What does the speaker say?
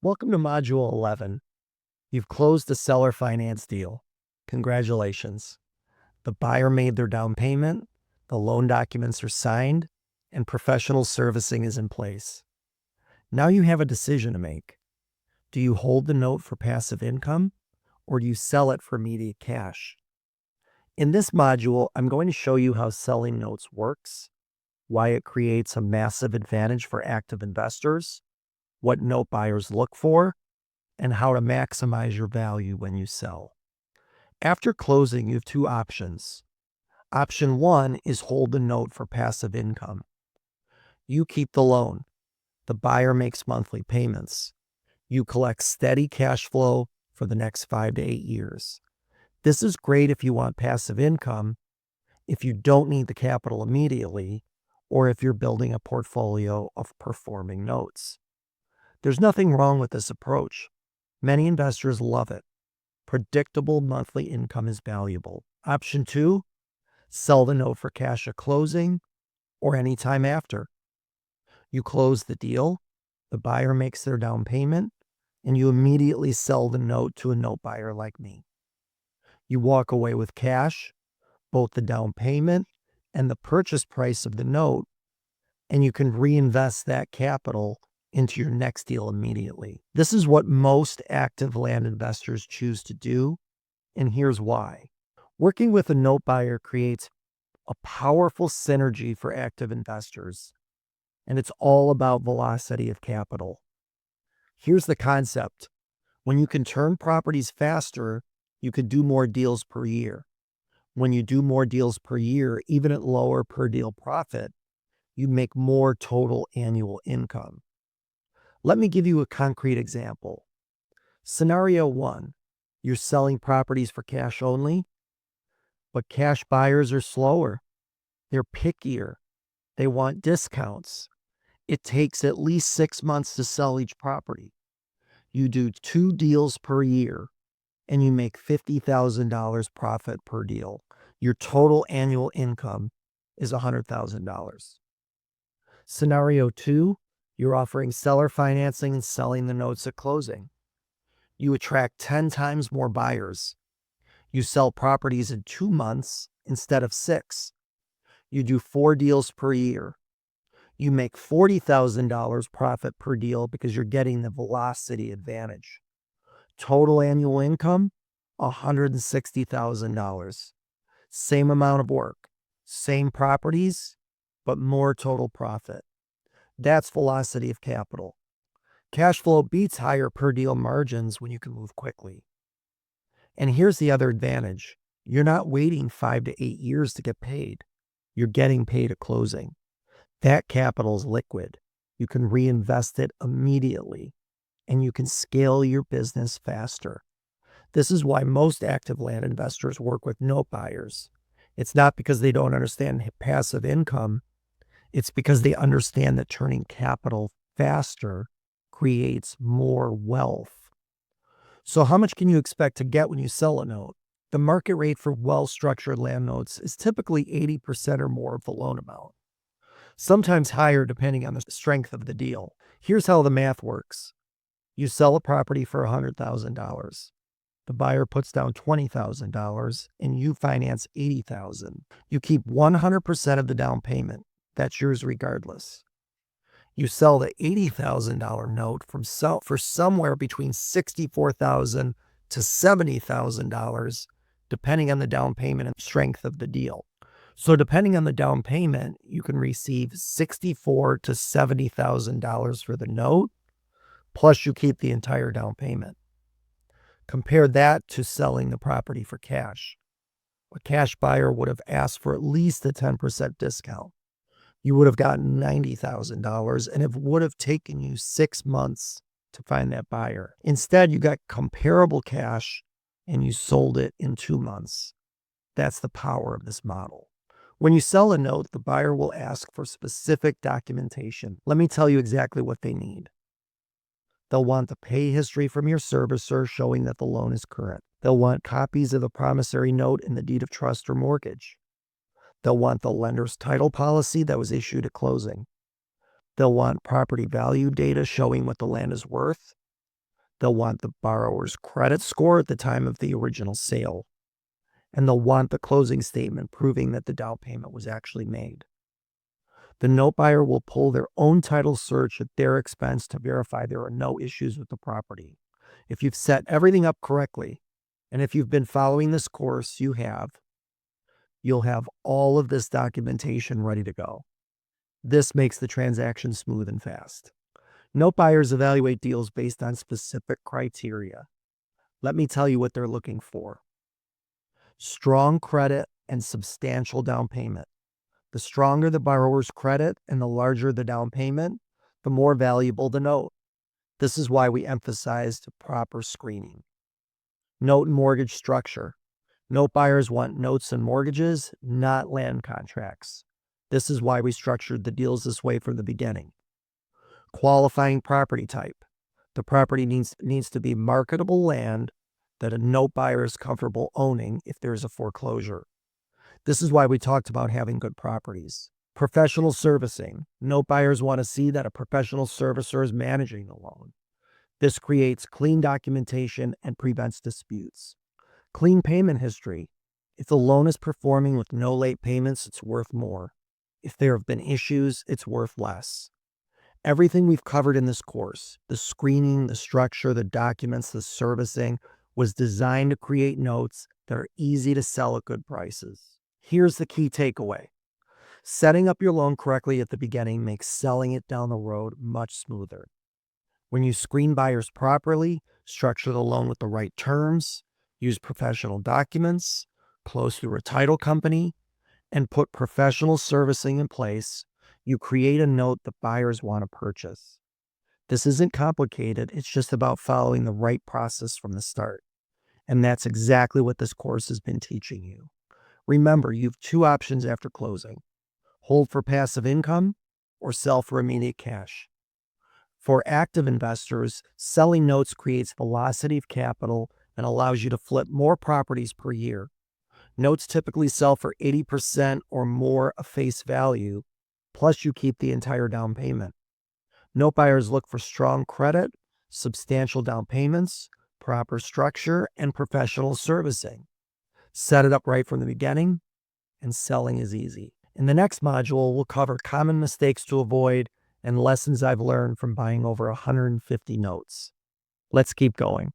Welcome to Module 11. You've closed the seller finance deal. Congratulations. The buyer made their down payment, the loan documents are signed, and professional servicing is in place. Now you have a decision to make. Do you hold the note for passive income, or do you sell it for immediate cash? In this module, I'm going to show you how selling notes works, why it creates a massive advantage for active investors, what note buyers look for, and how to maximize your value when you sell. After closing, you have two options. Option one is hold the note for passive income. You keep the loan. The buyer makes monthly payments. You collect steady cash flow for the next 5 to 8 years. This is great if you want passive income, if you don't need the capital immediately, or if you're building a portfolio of performing notes. There's nothing wrong with this approach. Many investors love it. Predictable monthly income is valuable. Option two, sell the note for cash at closing or any time after. You close the deal, the buyer makes their down payment, and you immediately sell the note to a note buyer like me. You walk away with cash, both the down payment and the purchase price of the note, and you can reinvest that capital into your next deal immediately. This is what most active land investors choose to do, and here's why. Working with a note buyer creates a powerful synergy for active investors, and it's all about velocity of capital. Here's the concept. When you can turn properties faster, you could do more deals per year. When you do more deals per year, even at lower per deal profit, you make more total annual income. Let me give you a concrete example. Scenario one, you're selling properties for cash only, but cash buyers are slower. They're pickier. They want discounts. It takes at least 6 months to sell each property. You do 2 deals per year, and you make $50,000 profit per deal. Your total annual income is $100,000. Scenario two, you're offering seller financing and selling the notes at closing. You attract 10 times more buyers. You sell properties in 2 months instead of 6. You do 4 deals per year. You make $40,000 profit per deal because you're getting the velocity advantage. Total annual income, $160,000. Same amount of work, same properties, but more total profit. That's velocity of capital. Cash flow beats higher per deal margins when you can move quickly. And here's the other advantage. You're not waiting 5 to 8 years to get paid. You're getting paid at closing. That capital is liquid. You can reinvest it immediately, and you can scale your business faster. This is why most active land investors work with note buyers. It's not because they don't understand passive income. It's because they understand that turning capital faster creates more wealth. So how much can you expect to get when you sell a note? The market rate for well-structured land notes is typically 80% or more of the loan amount, sometimes higher depending on the strength of the deal. Here's how the math works. You sell a property for $100,000. The buyer puts down $20,000 and you finance $80,000. You keep 100% of the down payment. That's yours regardless. You sell the $80,000 note for somewhere between $64,000 to $70,000, depending on the down payment and strength of the deal. So depending on the down payment, you can receive $64,000 to $70,000 for the note, plus you keep the entire down payment. Compare that to selling the property for cash. A cash buyer would have asked for at least a 10% discount. You would have gotten $90,000, and it would have taken you 6 months to find that buyer. Instead, you got comparable cash and you sold it in 2 months. That's the power of this model. When you sell a note, the buyer will ask for specific documentation. Let me tell you exactly what they need. They'll want the pay history from your servicer showing that the loan is current. They'll want copies of the promissory note and the deed of trust or mortgage. They'll want the lender's title policy that was issued at closing. They'll want property value data showing what the land is worth. They'll want the borrower's credit score at the time of the original sale, and they'll want the closing statement proving that the down payment was actually made. The note buyer will pull their own title search at their expense to verify there are no issues with the property. If you've set everything up correctly, and if you've been following this course, you'll have all of this documentation ready to go. This makes the transaction smooth and fast. Note buyers evaluate deals based on specific criteria. Let me tell you what they're looking for. Strong credit and substantial down payment. The stronger the borrower's credit and the larger the down payment, the more valuable the note. This is why we emphasized proper screening. Note and mortgage structure. Note buyers want notes and mortgages, not land contracts. This is why we structured the deals this way from the beginning. Qualifying property type. The property needs to be marketable land that a note buyer is comfortable owning if there's a foreclosure. This is why we talked about having good properties. Professional servicing. Note buyers want to see that a professional servicer is managing the loan. This creates clean documentation and prevents disputes. Clean payment history. If the loan is performing with no late payments, it's worth more. If there have been issues, it's worth less. Everything we've covered in this course, the screening, the structure, the documents, the servicing, was designed to create notes that are easy to sell at good prices. Here's the key takeaway. Setting up your loan correctly at the beginning makes selling it down the road much smoother. When you screen buyers properly, structure the loan with the right terms, use professional documents, close through a title company, and put professional servicing in place, you create a note that buyers want to purchase. This isn't complicated. It's just about following the right process from the start. And that's exactly what this course has been teaching you. Remember, you have two options after closing: hold for passive income or sell for immediate cash. For active investors, selling notes creates velocity of capital and allows you to flip more properties per year. Notes typically sell for 80% or more of face value, plus you keep the entire down payment. Note buyers look for strong credit, substantial down payments, proper structure, and professional servicing. Set it up right from the beginning, and selling is easy. In the next module, we'll cover common mistakes to avoid and lessons I've learned from buying over 150 notes. Let's keep going.